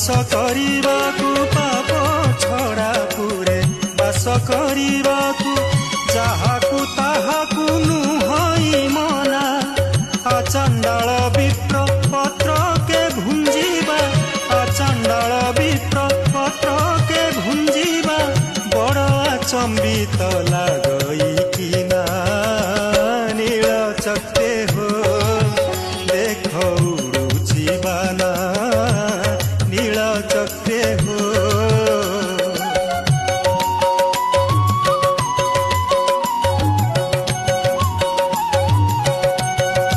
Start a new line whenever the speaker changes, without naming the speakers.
बास करिबाकु पाप छड़ा पुरे बास करिबाकु जाहाकु ताहाकु नुहई मना आचंदा